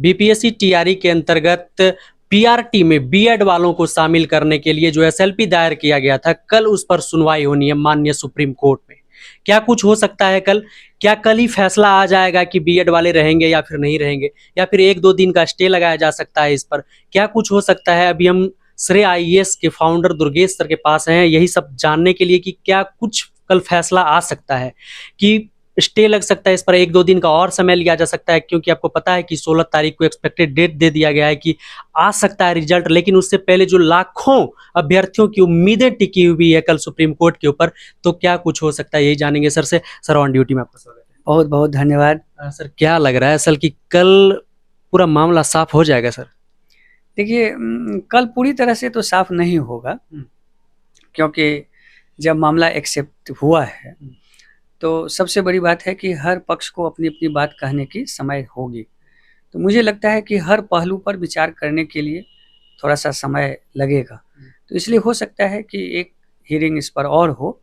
BPSC TRE के अंतर्गत PRT में बीएड वालों को शामिल करने के लिए जो एसएलपी दायर किया गया था, कल उस पर सुनवाई होनी है माननीय सुप्रीम कोर्ट में। क्या कुछ हो सकता है कल? क्या कल ही फैसला आ जाएगा कि बीएड वाले रहेंगे या फिर नहीं रहेंगे, या फिर 1-2 दिन का स्टे लगाया जा सकता है इस पर? क्या कुछ हो सकता है? अभी हम श्रेय आईएएस के फाउंडर दुर्गेश सर के पास हैं यही सब जानने के लिए कि क्या कुछ कल फैसला आ सकता है, कि स्टे लग सकता है इस पर, 1-2 दिन का और समय लिया जा सकता है, क्योंकि आपको पता है कि 16 तारीख को एक्सपेक्टेड डेट दे दिया गया है कि आ सकता है रिजल्ट, लेकिन उससे पहले जो लाखों अभ्यर्थियों की उम्मीदें टिकी हुई है कल सुप्रीम कोर्ट के ऊपर, तो क्या कुछ हो सकता है यही जानेंगे सर से। सर ऑन ड्यूटी में आपका स्वागत है। बहुत बहुत धन्यवाद। सर क्या लग रहा है असल कि कल पूरा मामला साफ हो जाएगा सर? देखिए, कल पूरी तरह से तो साफ नहीं होगा, क्योंकि जब मामला एक्सेप्ट हुआ है तो सबसे बड़ी बात है कि हर पक्ष को अपनी अपनी बात कहने की समय होगी। तो मुझे लगता है कि हर पहलू पर विचार करने के लिए थोड़ा सा समय लगेगा। तो इसलिए हो सकता है कि एक हियरिंग इस पर और हो,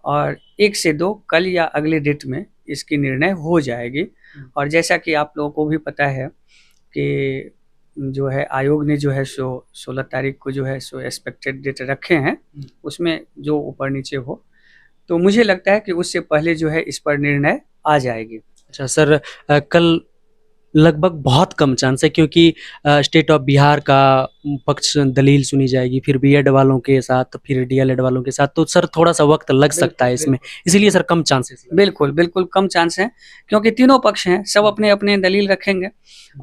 और 1 से 2 कल या अगले डेट में इसकी निर्णय हो जाएगी। और जैसा कि आप लोगों को भी पता है कि जो है आयोग ने जो है सो 16 तारीख को जो है सो एक्सपेक्टेड डेट रखे हैं, उसमें जो ऊपर नीचे हो, तो मुझे लगता है कि उससे पहले जो है इस पर निर्णय आ जाएगी। अच्छा सर, कल लगभग बहुत कम चांस है, क्योंकि स्टेट ऑफ बिहार का पक्ष दलील सुनी जाएगी, फिर बीएड वालों के साथ, फिर डीएलएड वालों के साथ, तो सर थोड़ा सा वक्त लग सकता है इसमें, इसीलिए सर कम चांसेस। बिल्कुल बिल्कुल कम चांस है, क्योंकि तीनों पक्ष हैं, सब अपने अपने दलील रखेंगे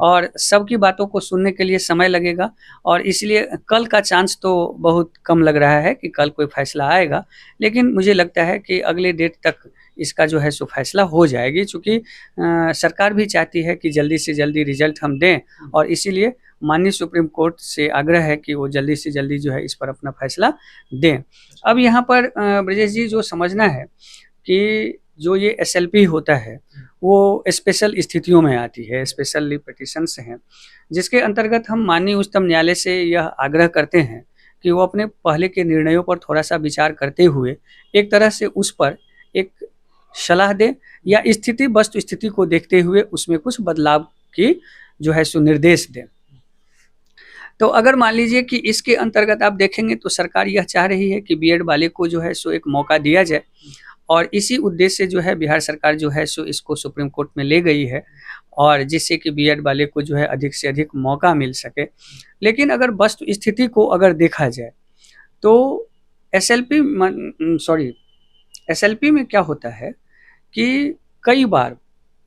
और सबकी बातों को सुनने के लिए समय लगेगा, और इसलिए कल का चांस तो बहुत कम लग रहा है कि कल कोई फैसला आएगा। लेकिन मुझे लगता है कि अगले डेट तक इसका जो है सो फैसला हो जाएगी, चूँकि सरकार भी चाहती है कि जल्दी से जल्दी रिजल्ट हम दें, और इसीलिए माननीय सुप्रीम कोर्ट से आग्रह है कि वो जल्दी से जल्दी जो है इस पर अपना फैसला दें। अब यहाँ पर ब्रजेश जी, जो समझना है कि जो ये एसएलपी होता है वो स्पेशल स्थितियों में आती है, स्पेशल पिटिशंस हैं, जिसके अंतर्गत हम माननीय उच्चतम न्यायालय से यह आग्रह करते हैं कि वो अपने पहले के निर्णयों पर थोड़ा सा विचार करते हुए एक तरह से उस पर एक सलाह दें, या स्थिति वस्तु स्थिति को देखते हुए उसमें कुछ बदलाव की जो है सो निर्देश दें। तो अगर मान लीजिए कि इसके अंतर्गत आप देखेंगे तो सरकार यह चाह रही है कि बीएड वाले को जो है सो एक मौका दिया जाए, और इसी उद्देश्य से जो है बिहार सरकार जो है सो इसको सुप्रीम कोर्ट में ले गई है, और जिससे कि बीएड वाले को जो है अधिक से अधिक मौका मिल सके। लेकिन अगर वस्तु स्थिति को अगर देखा जाए तो एसएलपी में क्या होता है कि कई बार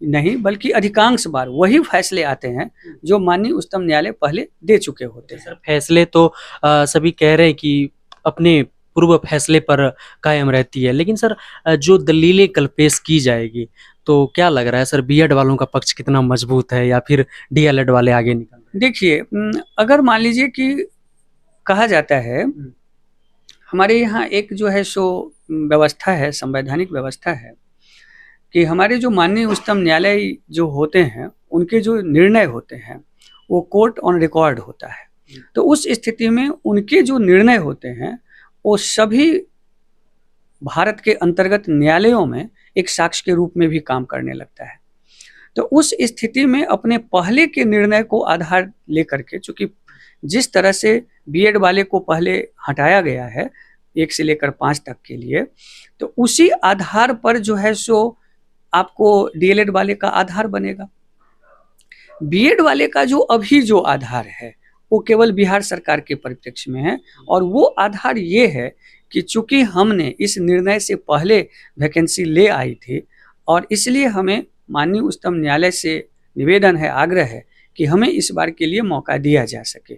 नहीं बल्कि अधिकांश बार वही फैसले आते हैं जो माननीय उच्चतम न्यायालय पहले दे चुके होते हैं। सर फैसले तो सभी कह रहे हैं कि अपने पूर्व फैसले पर कायम रहती है, लेकिन सर जो दलीलें कल पेश की जाएगी, तो क्या लग रहा है सर, बीएड वालों का पक्ष कितना मजबूत है या फिर डीएलएड वाले आगे निकल रहे हैं? देखिए, अगर मान लीजिए कि कहा जाता है, हमारे यहाँ एक जो है सो व्यवस्था है, संवैधानिक व्यवस्था है, कि हमारे जो माननीय उच्चतम न्यायालय जो होते हैं उनके जो निर्णय होते हैं वो कोर्ट ऑन रिकॉर्ड होता है। तो उस स्थिति में उनके जो निर्णय होते हैं वो सभी भारत के अंतर्गत न्यायालयों में एक साक्ष्य के रूप में भी काम करने लगता है। तो उस स्थिति में अपने पहले के निर्णय को आधार लेकर के, चूँकि जिस तरह से बीएड वाले को पहले हटाया गया है 1 से लेकर 5 तक के लिए, तो उसी आधार पर जो है सो आपको डीएलएड वाले का आधार बनेगा। बीएड वाले का जो अभी जो आधार है वो केवल बिहार सरकार के परिप्रेक्ष्य में है, और वो आधार ये है कि चूंकि हमने इस निर्णय से पहले वैकेंसी ले आई थी, और इसलिए हमें माननीय उच्चतम न्यायालय से निवेदन है, आग्रह है कि हमें इस बार के लिए मौका दिया जा सके।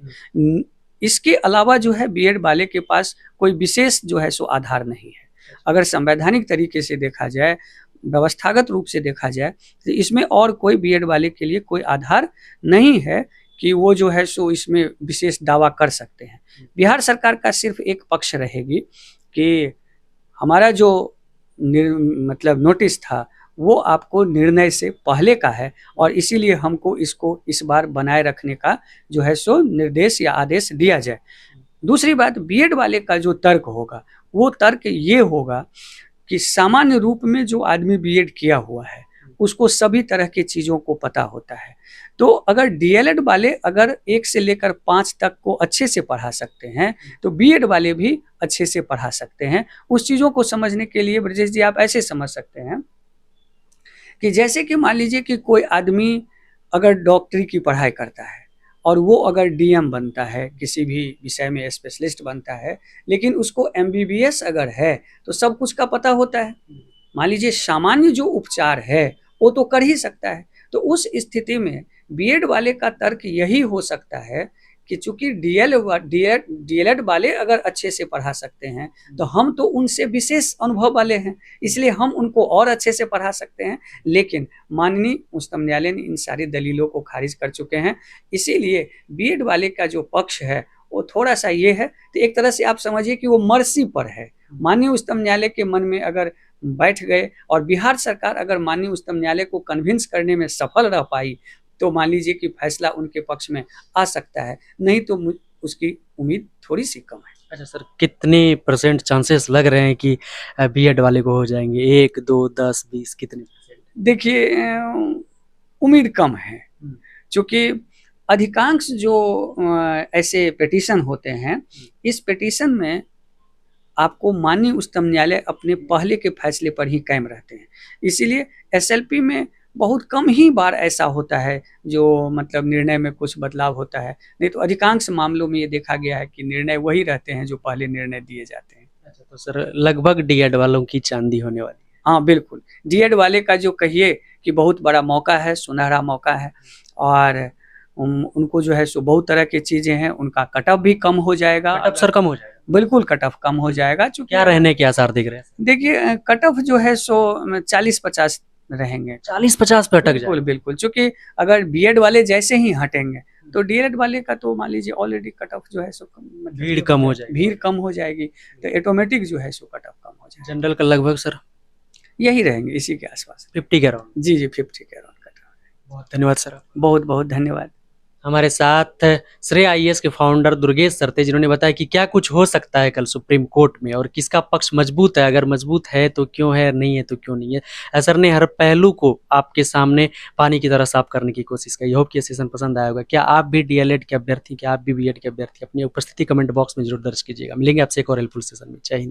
इसके अलावा जो है बीएड वाले के पास कोई विशेष जो है सो आधार नहीं है। अगर संवैधानिक तरीके से देखा जाए, व्यवस्थागत रूप से देखा जाए, तो इसमें और कोई बीएड वाले के लिए कोई आधार नहीं है कि वो जो है सो इसमें विशेष दावा कर सकते हैं। बिहार सरकार का सिर्फ एक पक्ष रहेगी कि हमारा जो मतलब नोटिस था वो आपको निर्णय से पहले का है, और इसीलिए हमको इसको इस बार बनाए रखने का जो है सो निर्देश या आदेश दिया जाए। दूसरी बात, बीएड वाले का जो तर्क होगा वो तर्क ये होगा कि सामान्य रूप में जो आदमी बीएड किया हुआ है उसको सभी तरह की चीज़ों को पता होता है। तो अगर डीएलएड वाले अगर 1 से लेकर 5 तक को अच्छे से पढ़ा सकते हैं, तो बीएड वाले भी अच्छे से पढ़ा सकते हैं। उस चीज़ों को समझने के लिए ब्रजेश जी आप ऐसे समझ सकते हैं कि जैसे कि मान लीजिए कि कोई आदमी अगर डॉक्टरी की पढ़ाई करता है और वो अगर डीएम बनता है, किसी भी विषय में स्पेशलिस्ट बनता है, लेकिन उसको एमबीबीएस अगर है तो सब कुछ का पता होता है। मान लीजिए सामान्य जो उपचार है वो तो कर ही सकता है। तो उस स्थिति में बीएड वाले का तर्क यही हो सकता है कि चूंकि डीएलएड वाले अगर अच्छे से पढ़ा सकते हैं तो हम तो उनसे विशेष अनुभव वाले हैं, इसलिए हम उनको और अच्छे से पढ़ा सकते हैं। लेकिन माननीय उच्चतम न्यायालय ने इन सारी दलीलों को खारिज कर चुके हैं, इसीलिए बीएड वाले का जो पक्ष है वो थोड़ा सा ये है, तो एक तरह से आप समझिए कि वो मर्सी पर है। माननीय उच्चतम न्यायालय के मन में अगर बैठ गए और बिहार सरकार अगर माननीय उच्चतम न्यायालय को कन्विंस करने में सफल रह पाई तो मान लीजिए कि फैसला उनके पक्ष में आ सकता है, नहीं तो उसकी उम्मीद थोड़ी सी कम है। अच्छा सर, कितने % चांसेस लग रहे हैं कि बीएड वाले को हो जाएंगे? 1, 2, 10, 20 कितने %? देखिए उम्मीद कम है, क्योंकि अधिकांश जो ऐसे पिटीशन होते हैं, इस पिटीशन में आपको माननीय उच्चतम न्यायालय अपने पहले के फैसले पर ही कायम रहते हैं। इसीलिए एसएलपी में बहुत कम ही बार ऐसा होता है जो मतलब निर्णय में कुछ बदलाव होता है, नहीं तो अधिकांश मामलों में ये देखा गया है कि निर्णय वही रहते हैं जो पहले निर्णय दिए जाते हैं। अच्छा, तो सर लगभग डीएड वालों की चांदी होने वाली है। हाँ बिल्कुल, डीएड वाले का जो कहिए कि बहुत बड़ा मौका है, सुनहरा मौका है, और उनको जो है सो बहुत तरह की चीज़ें हैं, उनका कट ऑफ भी कम हो जाएगा। कट ऑफ सर कम हो जाएगा? बिल्कुल कट ऑफ कम हो जाएगा। चूँकि क्या रहने के आसार दिख रहे हैं? देखिए कट ऑफ जो है सो 40-50 रहेंगे। 40-50 पे अटक बिल्कुल जाए? बिल्कुल, चूँकि अगर बीएड वाले जैसे ही हटेंगे तो डीएड वाले का तो मान लीजिए ऑलरेडी कट ऑफ जो है सो मतलब भीड़ कम हो जाएगी। भीड़ कम हो जाएगी, तो ऑटोमेटिक जो है सो कट ऑफ कम हो जाएगा। जनरल का लगभग सर यही रहेंगे, इसी के आसपास। 50 के अराउंड? जी 50 के अराउंड कट ऑफ। बहुत धन्यवाद सर। बहुत बहुत धन्यवाद। हमारे साथ श्रेय आईएएस के फाउंडर दुर्गेश सर थे, जिन्होंने बताया कि क्या कुछ हो सकता है कल सुप्रीम कोर्ट में और किसका पक्ष मजबूत है, अगर मजबूत है तो क्यों है, नहीं है तो क्यों नहीं है। सर ने हर पहलू को आपके सामने पानी की तरह साफ करने की कोशिश की। होप कि सेशन पसंद आया होगा। क्या आप भी डीएलएड के अभ्यर्थी, क्या आप भी बीएड के अभ्यर्थी? अपनी उपस्थिति कमेंट बॉक्स में जरूर दर्ज कीजिएगा। मिलेंगे आपसे एक और हेल्पफुल सेशन में। जय हिंद।